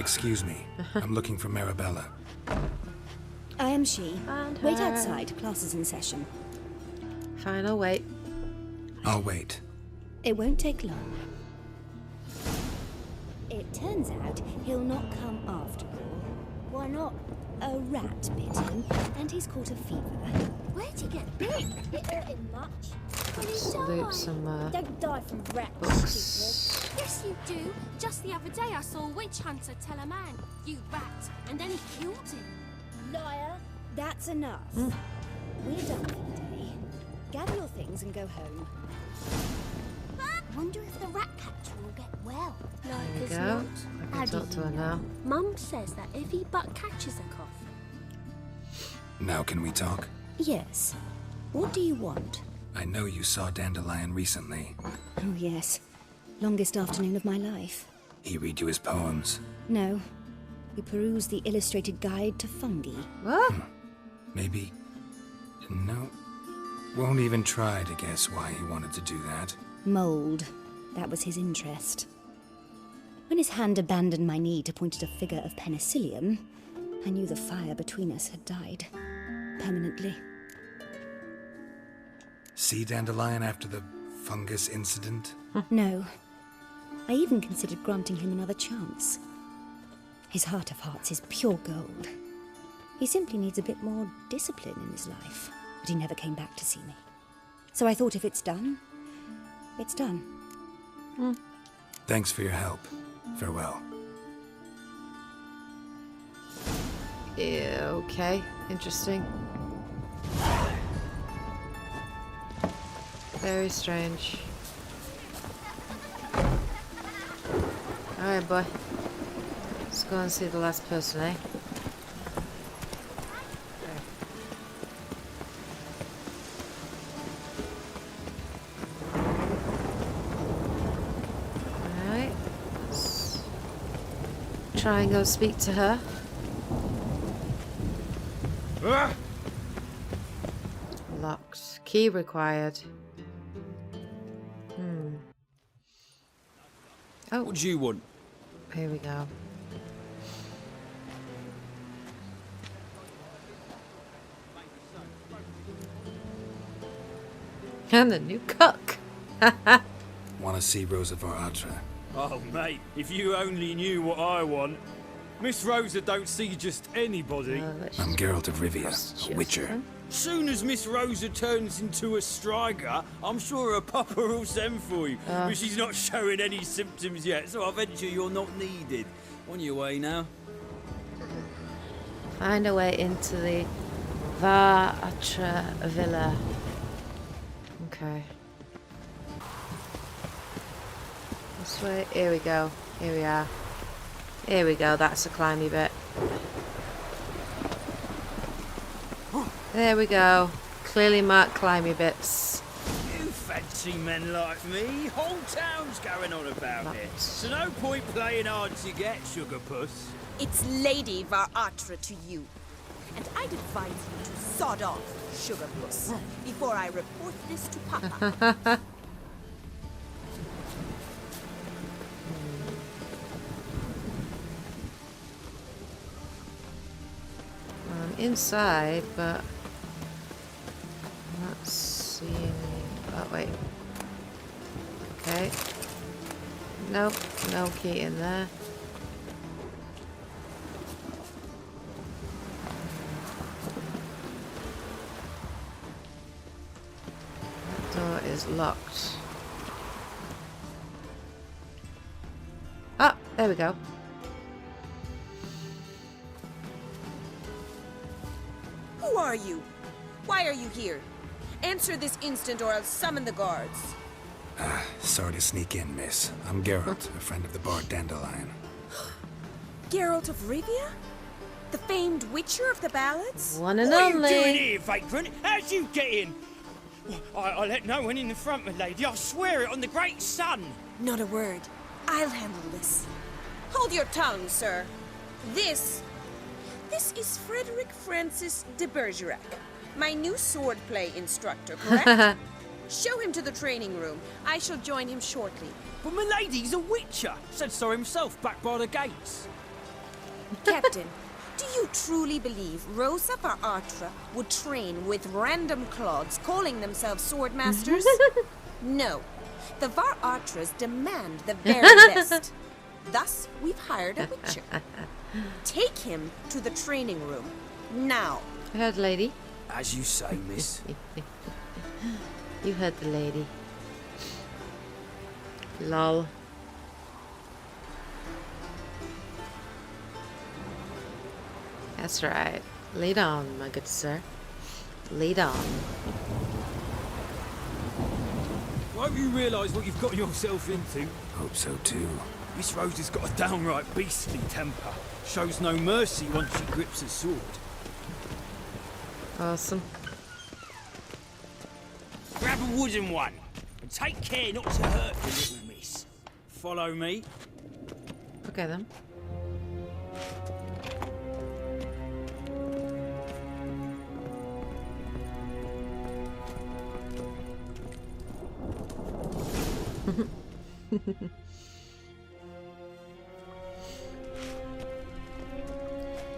Excuse me. I'm looking for Marabella. I am she. Found her. Wait outside. Class is in session. Fine, I'll wait. I'll wait. It won't take long. It turns out he'll not come after all. Why not? A rat bit him, and he's caught a fever. Where'd he get bit? It hurt him much. Will he Salute die? some Don't die from rats, books. stupid. Yes, you do. Just the other day I saw a witch hunter tell a man, "You rat," and then he killed him. Liar. That's enough. We're done for the day. Gather your things and go home. Wonder if the rat catcher will get well. There Like we as go. not. I How can do talk to you her know? now. Mum says that if he but catches a cough. Now can we talk? Yes. What do you want? I know you saw Dandelion recently. Oh, yes. Longest afternoon of my life. He read you his poems. No. We perused the illustrated guide to fungi. What? Maybe... No. Won't even try to guess why he wanted to do that. Mold. That was his interest. When his hand abandoned my knee to point at a figure of penicillium, I knew the fire between us had died. Permanently. See Dandelion after the fungus incident? No. I even considered granting him another chance. His heart of hearts is pure gold. He simply needs a bit more discipline in his life. But he never came back to see me. So I thought if it's done, it's done. Thanks for your help. Farewell. Yeah, okay. Interesting. Very strange. Alright, boy. Let's go and see the last person, eh? Alright. Let's try and go speak to her. Locked. Key required. Oh, What do you want? here we go. And the new cook. Want to see Rosa of Attre? Oh, mate, if you only knew what I want. Miss Rosa don't see just anybody. I'm Geralt of Rivia, a witcher. Soon as Miss Rosa turns into a striker, I'm sure her papa will send for you. But she's not showing any symptoms yet, so I venture you're not needed. On your way now. Find a way into the Attre villa. Okay. This way. Here we go. Here we are. Here we go. That's a climby bit. There we go. Clearly marked climby bits. You fancy men like me, whole town's going on about it. So no point playing hard to get, sugar puss. It's Lady Attre to you. And I'd advise you to sod off, sugar puss, before I report this to Papa. I'm inside, but I'm not seeing any. Oh, wait. Okay. Nope, no key in there. That door is locked. Ah, there we go. Who are you? Why are you here? Answer this instant or I'll summon the guards. Sorry to sneak in, miss. I'm Geralt, a friend of the bard Dandelion. Geralt of Rivia? The famed witcher of the ballads? One and What are you doing only. here, vagrant? How'd you get in? I let no one in the front, my lady. I swear it on the great sun. Not a word. I'll handle this. Hold your tongue, sir. This is Frederick Francis de Bergerac, my new swordplay instructor, correct? Show him to the training room. I shall join him shortly. But my lady's a witcher. Said so himself back by the gates. Captain, do you truly believe Rosa of Attre would train with random clods calling themselves sword masters? No. The Var Attres demand the very best. Thus, we've hired a witcher. Take him to the training room. Now. You heard the lady? As you say, miss. You heard the lady. Lol. That's right. Lead on, my good sir. Lead on. Won't you realise what you've got yourself into? Hope so too. Miss Rosa's got a downright beastly temper. Shows no mercy once she grips a sword. Awesome. Grab a wooden one, and take care not to hurt the little miss. Follow me. Okay then.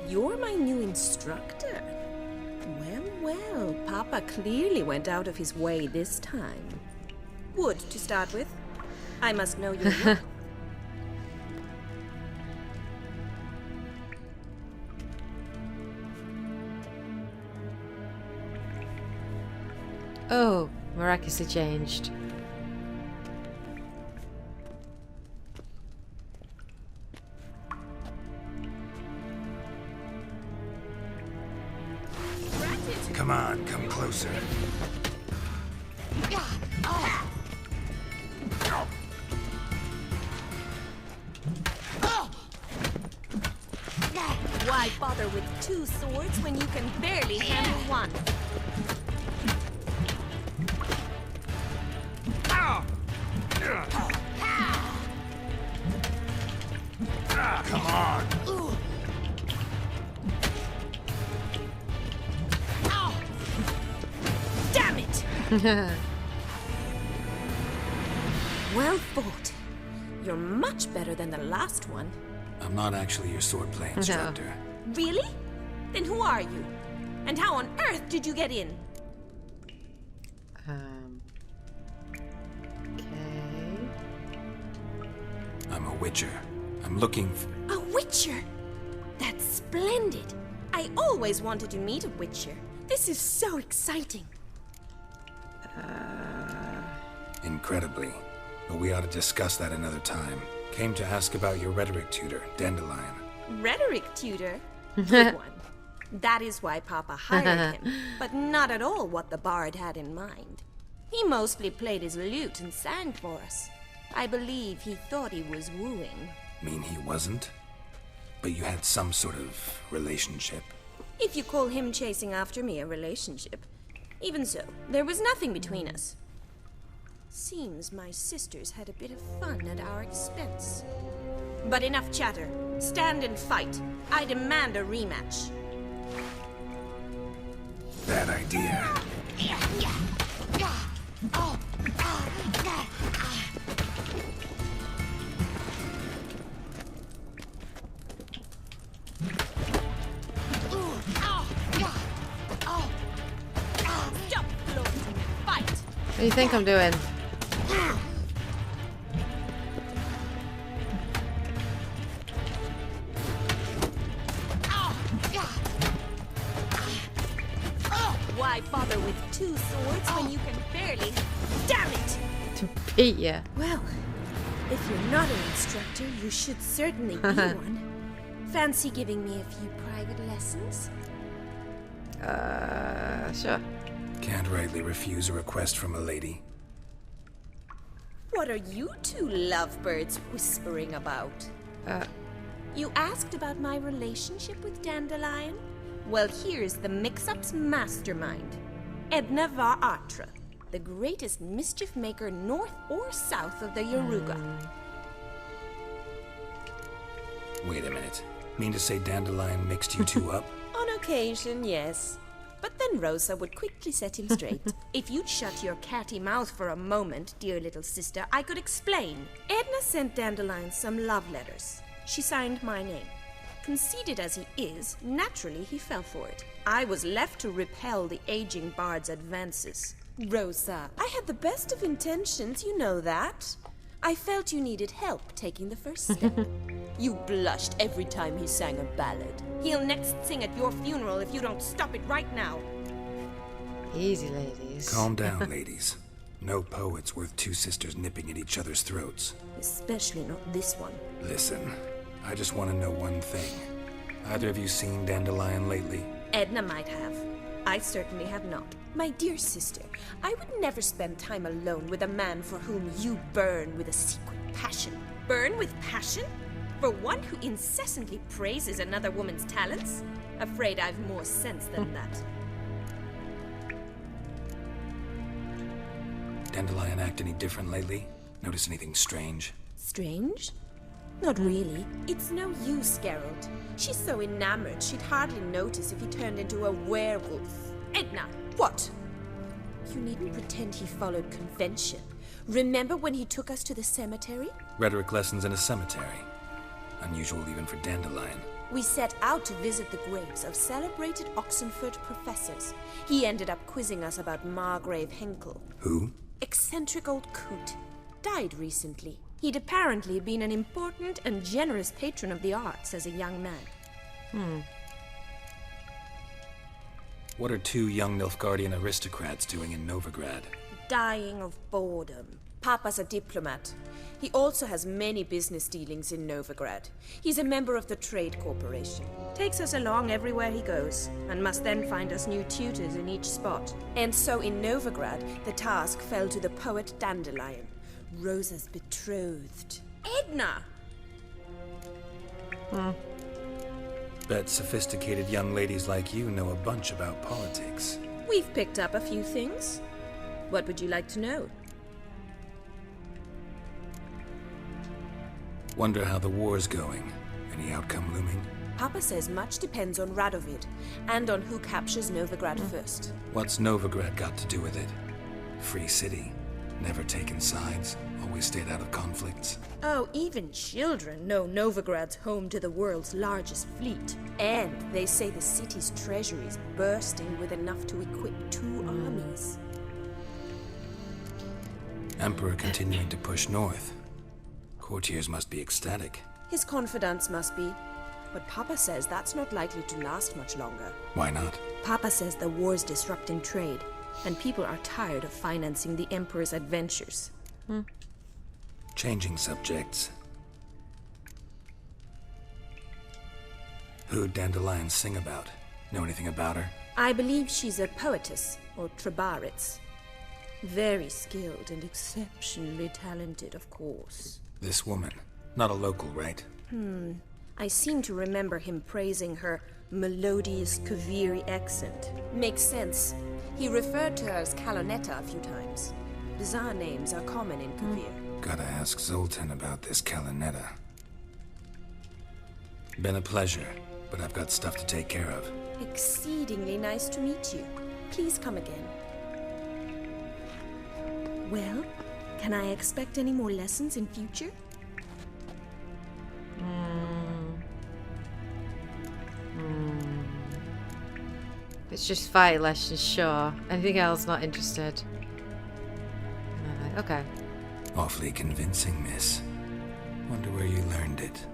You're my new instructor. Well, Papa clearly went out of his way this time. Wood, to start with. I must know your look. Oh, miraculously changed. Come on, come closer. Why bother with two swords when you can barely handle one? Come on. Damn it! Well fought. You're much better than the last one. I'm not actually your swordplay instructor. Really? Then who are you? And how on earth did you get in? Okay. I'm a witcher. I'm looking for... A witcher? That's splendid. I always wanted to meet a witcher. This is so exciting. Incredibly. But we ought to discuss that another time. Came to ask about your rhetoric tutor, Dandelion. Rhetoric tutor? Good one. That is why Papa hired him, but not at all what the bard had in mind. He mostly played his lute and sang for us. I believe he thought he was wooing. Mean he wasn't? But you had some sort of relationship. If you call him chasing after me a relationship. Even so, there was nothing between us. Seems my sisters had a bit of fun at our expense. But enough chatter. Stand and fight. I demand a rematch. Bad idea. Stop floating. Fight. What do you think I'm doing? Why bother with two swords when you can barely... Damn it! To beat ya. Well, if you're not an instructor, you should certainly be one. Fancy giving me a few private lessons? Sure. Can't rightly refuse a request from a lady. What are you two lovebirds whispering about? You asked about my relationship with Dandelion? Well, here's the mix-up's mastermind. Edna Var Attre, the greatest mischief maker north or south of the Yaruga. Wait a minute. Mean to say Dandelion mixed you two up? On occasion, yes. But then Rosa would quickly set him straight. If you'd shut your catty mouth for a moment, dear little sister, I could explain. Edna sent Dandelion some love letters. She signed my name. Conceited as he is, naturally he fell for it. I was left to repel the aging bard's advances. Rosa, I had the best of intentions, you know that. I felt you needed help taking the first step. You blushed every time he sang a ballad. He'll next sing at your funeral if you don't stop it right now. Easy, ladies. Calm down, ladies. No poet's worth two sisters nipping at each other's throats. Especially not this one. Listen, I just want to know one thing. Either of you seen Dandelion lately? Edna might have. I certainly have not. My dear sister, I would never spend time alone with a man for whom you burn with a secret passion. Burn with passion? For one who incessantly praises another woman's talents? Afraid I've more sense than that. Dandelion act any different lately? Notice anything strange? Strange? Not really. It's no use, Geralt. She's so enamored she'd hardly notice if he turned into a werewolf. Edna! What? You needn't pretend he followed convention. Remember when he took us to the cemetery? Rhetoric lessons in a cemetery. Unusual even for Dandelion. We set out to visit the graves of celebrated Oxenford professors. He ended up quizzing us about Margrave Henkel. Who? Eccentric old coot. Died recently. He'd apparently been an important and generous patron of the arts as a young man. What are two young Nilfgaardian aristocrats doing in Novigrad? Dying of boredom. Papa's a diplomat. He also has many business dealings in Novigrad. He's a member of the Trade Corporation. Takes us along everywhere he goes, and must then find us new tutors in each spot. And so in Novigrad, the task fell to the poet Dandelion, Rosa's betrothed. Edna! Bet sophisticated young ladies like you know a bunch about politics. We've picked up a few things. What would you like to know? Wonder how the war's going. Any outcome looming? Papa says much depends on Radovid, and on who captures Novigrad first. What's Novigrad got to do with it? Free city. Never taken sides. Always stayed out of conflicts. Oh, even children know Novigrad's home to the world's largest fleet. And they say the city's treasury's bursting with enough to equip 2 armies. Emperor continuing to push north. Courtiers must be ecstatic. His confidants must be. But Papa says that's not likely to last much longer. Why not? Papa says the war's disrupting trade, and people are tired of financing the Emperor's adventures. Changing subjects. Who'd Dandelion sing about? Know anything about her? I believe she's a poetess, or trebaritz. Very skilled and exceptionally talented, of course. This woman. Not a local, right? I seem to remember him praising her melodious Kaviri accent. Makes sense. He referred to her as Calonetta a few times. Bizarre names are common in Kavir. Gotta ask Zoltan about this Calonetta. Been a pleasure, but I've got stuff to take care of. Exceedingly nice to meet you. Please come again. Well, can I expect any more lessons in future? It's just fight lessons, sure. Anything else, not interested. Okay. Awfully convincing, miss. Wonder where you learned it.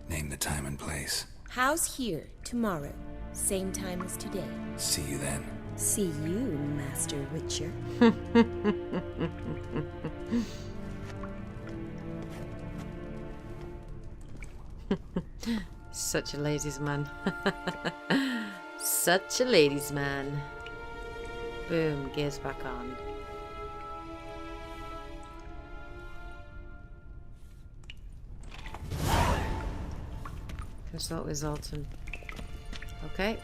Name the time and place. House here, tomorrow. Same time as today. See you then. See you, Master Witcher. Such a ladies' man. Such a ladies' man. Boom, gears back on. Consult with Zoltan. Okay.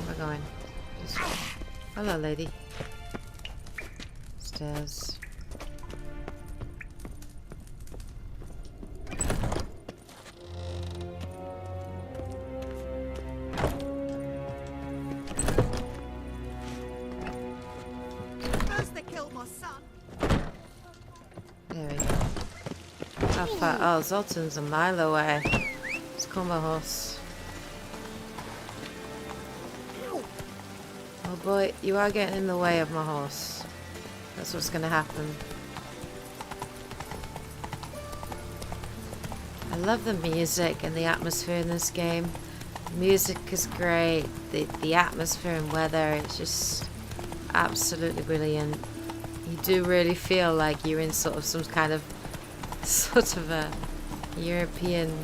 We're going. This way. Hello, lady. Stairs. How far? Oh, Zoltan's a mile away. Let's call my horse. Oh boy, you are getting in the way of my horse. That's what's gonna happen. I love the music and the atmosphere in this game. The music is great. The atmosphere and weather, it's just absolutely brilliant. You do really feel like you're in sort of some kind of a European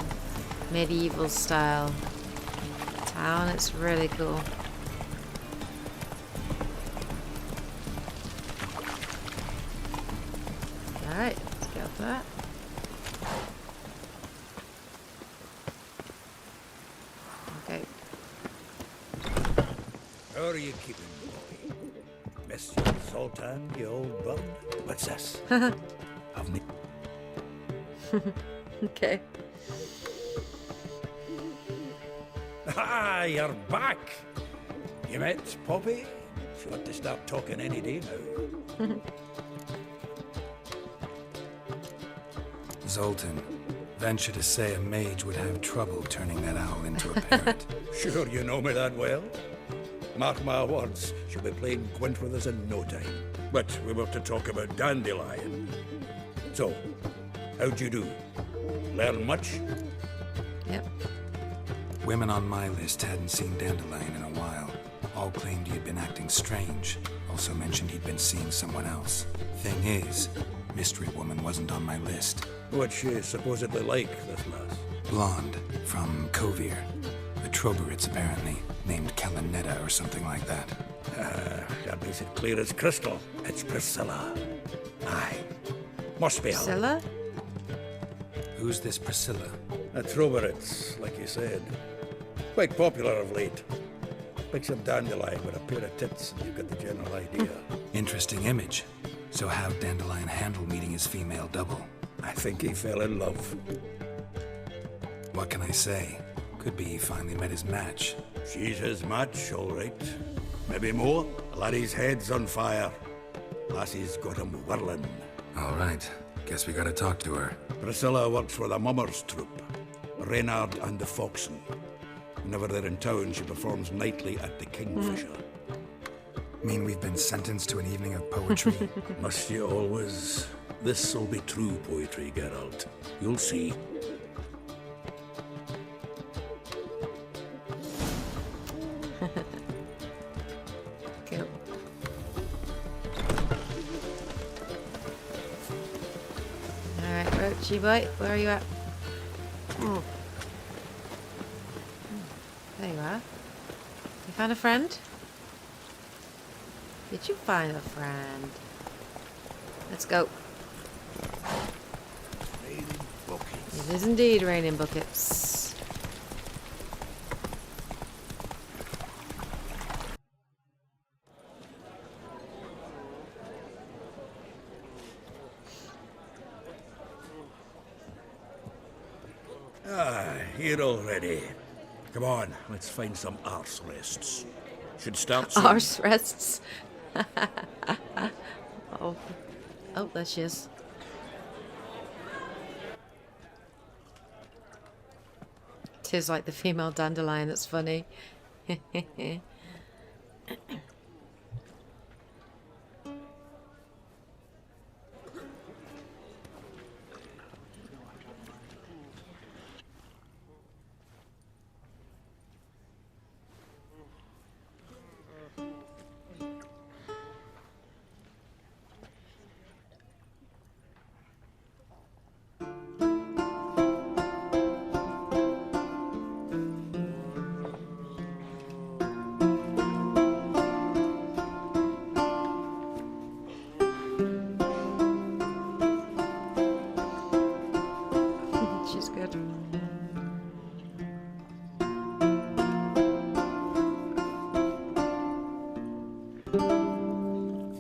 medieval style town. It's really cool. Alright, let's go for that. Okay. How are you keeping, boy? Missed you, Zoltan, you old bug? What's this? I've ne- Okay. Ah, you're back! You met Poppy? She ought to start talking any day now. Zoltan, venture to say a mage would have trouble turning that owl into a parrot. Sure you know me that well? Mark my words, she'll be playing Gwent with us in no time. But we were to talk about Dandelion. So, how'd you do? Learn much? Yep. Women on my list hadn't seen Dandelion in a while. All claimed he had been acting strange. Also mentioned he'd been seeing someone else. Thing is, Mystery Woman wasn't on my list. What's she supposedly like, this lass? Blonde, from Kovir. A Troberitz, apparently, named Kalanetta or something like that. That makes it clear as crystal. It's Priscilla. Aye. Must be her. Priscilla? Who's this Priscilla? A Troberitz, like you said. Quite popular of late. Picks up Dandelion with a pair of tits and you've got the general idea. Interesting image. So how'd Dandelion handle meeting his female double? I think he fell in love. What can I say? Could be he finally met his match. She's his match, all right. Maybe more. Laddie's head's on fire. Lassie's got him whirling. All right. Guess we gotta talk to her. Priscilla works for the Mummers troupe. Reynard and the Foxen. Whenever they're in town, she performs nightly at the Kingfisher. Mean we've been sentenced to an evening of poetry? Must you always? This'll be true poetry, Geralt. You'll see. Cool. Alright, Roachy boy, where are you at? Oh. There you are. You found a friend? Did you find a friend? Let's go. It is indeed raining buckets. Ah, here already. Come on, let's find some arse rests. Should start soon. Arse rests. Oh. Oh, there she is. Tis like the female dandelion, that's funny. She's good.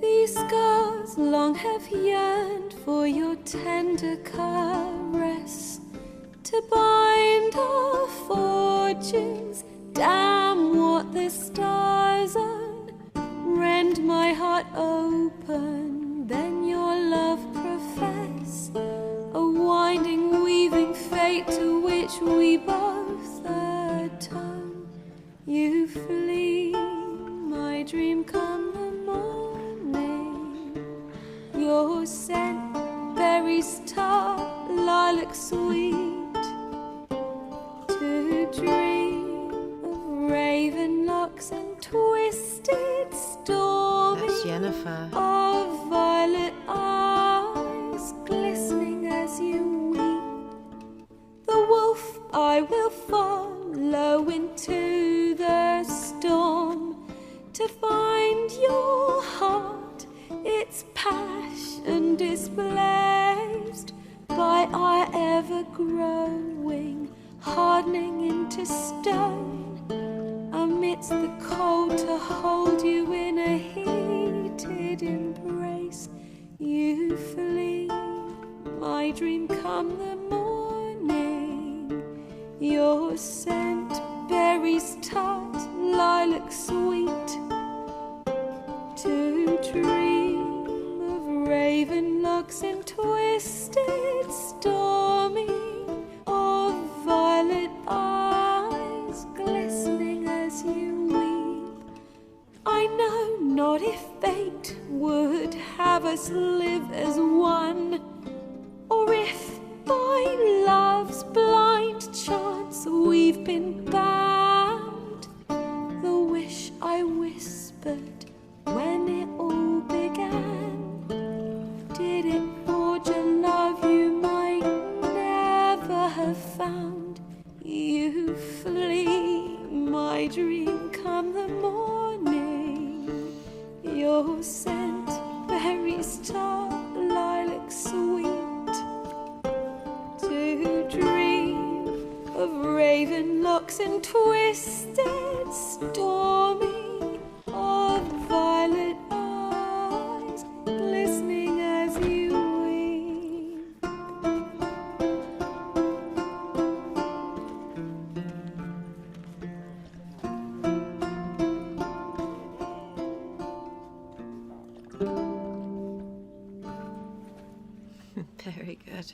These scars long have yearned for your tender caress, to bind our fortunes. Damn what the stars on, rend my heart open, then your love profess, a winding dream come the morning. Your scent, berries tart, lilac sweet. To dream of raven locks and twisted stormy. That's Yennefer. Of violet eyes glistening as you weep. The wolf I will follow into the storm to find your heart, its passion displaced by our ever-growing, hardening into stone. Amidst the cold to hold you in a heated embrace, you flee. My dream come the morning. Your scent, berries tart, lilac sweet. To dream of raven locks and twisted stormy, of violet eyes glistening as you weep. I know not if fate would have us live as one, or if by love's blind chance we've been bound. The wish I whispered when it all began, did it forge a love you might never have found? You flee, my dream come the morning. Your scent, berries tart, lilac sweet. To dream of raven locks and twisted stormy, of violet eyes glistening as you weep. Very good.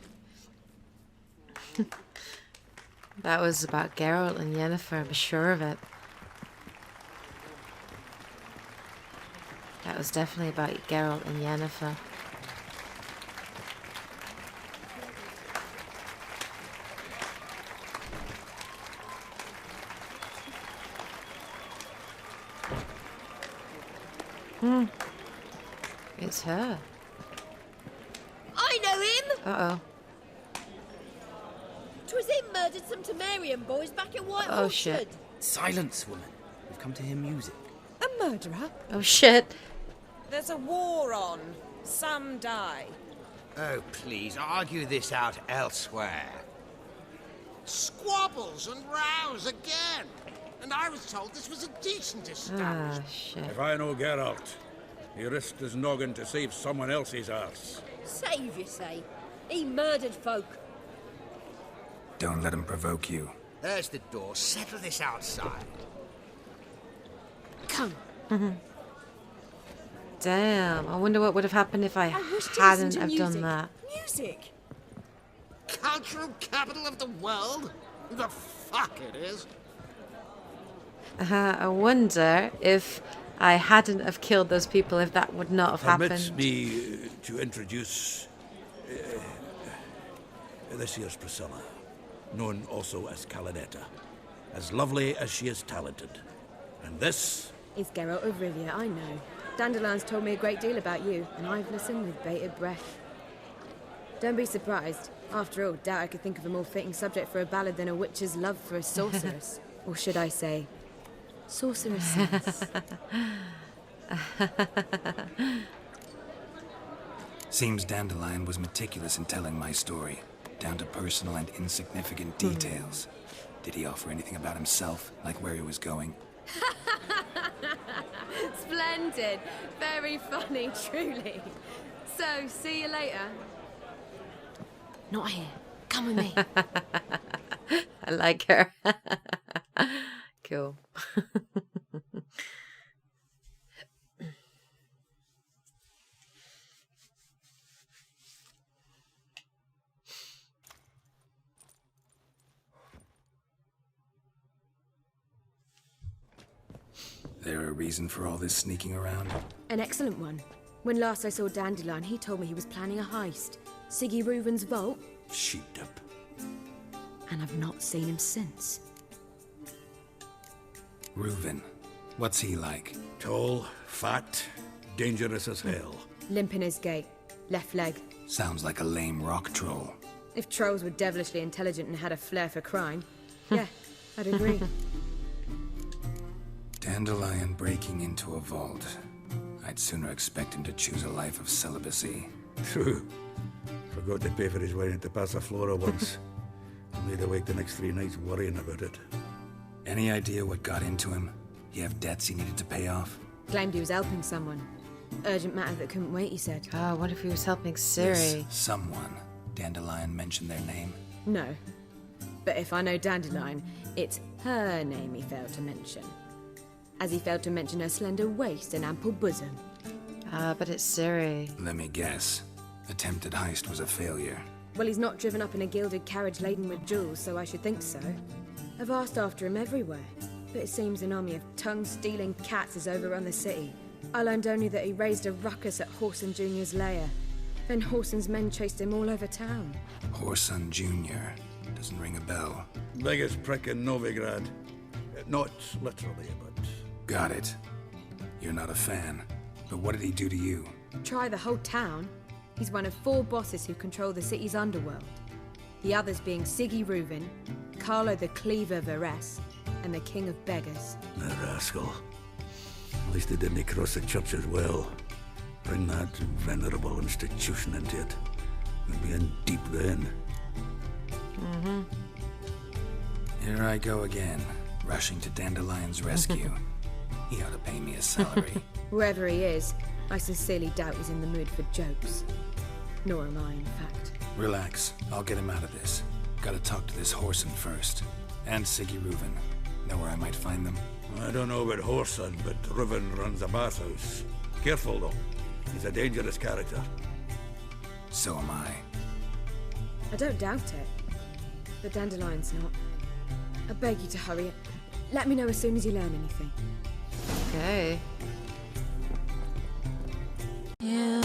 That was about Geralt and Yennefer, I'm sure of it. That was definitely about Geralt and Yennefer. It's her. I know him! Uh-oh. 'Twas him murdered some Temerian boys back at White Oh, Orchard. shit. Silence, woman. We've come to hear music. A murderer? Oh, shit. There's a war on. Some die. Oh, please, argue this out elsewhere. Squabbles and rows again. And I was told this was a decent establishment. Ah, shit. If I know Geralt, he risked his noggin to save someone else's arse. Save, you say? He murdered folk. Don't let him provoke you. There's the door. Settle this outside. Come. Damn, I wonder what would have happened if I wish to hadn't listen to have done music. that. Music! Cultural capital of the world? The fuck it is. I wonder if I hadn't have killed those people, if that would not have Permit happened. me to introduce this here's Priscilla, known also as Calinetta, as lovely as she is talented. And this It's Geralt of Rivia, I know. Dandelion's told me a great deal about you, and I've listened with bated breath. Don't be surprised. After all, doubt I could think of a more fitting subject for a ballad than a witch's love for a sorceress. Or should I say, sorceresses. Seems Dandelion was meticulous in telling my story, down to personal and insignificant details. Did he offer anything about himself, like where he was going? Splendid. Very funny, truly. So, see you later. Not here. Come with me. I like her. Cool. there a reason for all this sneaking around? An excellent one. When last I saw Dandelion, he told me he was planning a heist. Siggy Reuven's vault. Sheeped up. And I've not seen him since. Reuven. What's he like? Tall, fat, dangerous as hell. Limp in his gait. Left leg. Sounds like a lame rock troll. If trolls were devilishly intelligent and had a flair for crime, yeah, I'd agree. Dandelion breaking into a vault. I'd sooner expect him to choose a life of celibacy. True. Forgot to pay for his wedding to Passaflora once. Laid awake the next 3 nights worrying about it. Any idea what got into him? He have debts he needed to pay off? Claimed he was helping someone. Urgent matter that couldn't wait, he said. Oh, what if he was helping Ciri? This someone. Dandelion mentioned their name? No. But if I know Dandelion, it's her name he failed to mention. As he failed to mention her slender waist and ample bosom. Ah, but it's Ciri. Let me guess. Attempted heist was a failure. Well, he's not driven up in a gilded carriage laden with jewels, so I should think so. I've asked after him everywhere, but it seems an army of tongue-stealing cats has overrun the city. I learned only that he raised a ruckus at Whoreson Jr.'s lair. Then Whoreson's men chased him all over town. Whoreson Jr. Doesn't ring a bell. Biggest prick in Novigrad. Not literally, but... Got it. You're not a fan. But what did he do to you? Try the whole town. He's one of 4 bosses who control the city's underworld. The others being Siggy Reuven, Carlo the Cleaver Varese, and the King of Beggars. The rascal. At least he didn't cross the church as well. Bring that venerable institution into it. We'll be in deep then. Here I go again, rushing to Dandelion's rescue. He ought to pay me a salary. Whoever he is, I sincerely doubt he's in the mood for jokes. Nor am I, in fact. Relax. I'll get him out of this. Gotta talk to this Whoreson first. And Siggy Reuven. Know where I might find them? I don't know about Whoreson, but Reuven runs a bathhouse. Careful, though. He's a dangerous character. So am I. I don't doubt it. But Dandelion's not. I beg you to hurry it. Let me know as soon as you learn anything. Okay. Yeah.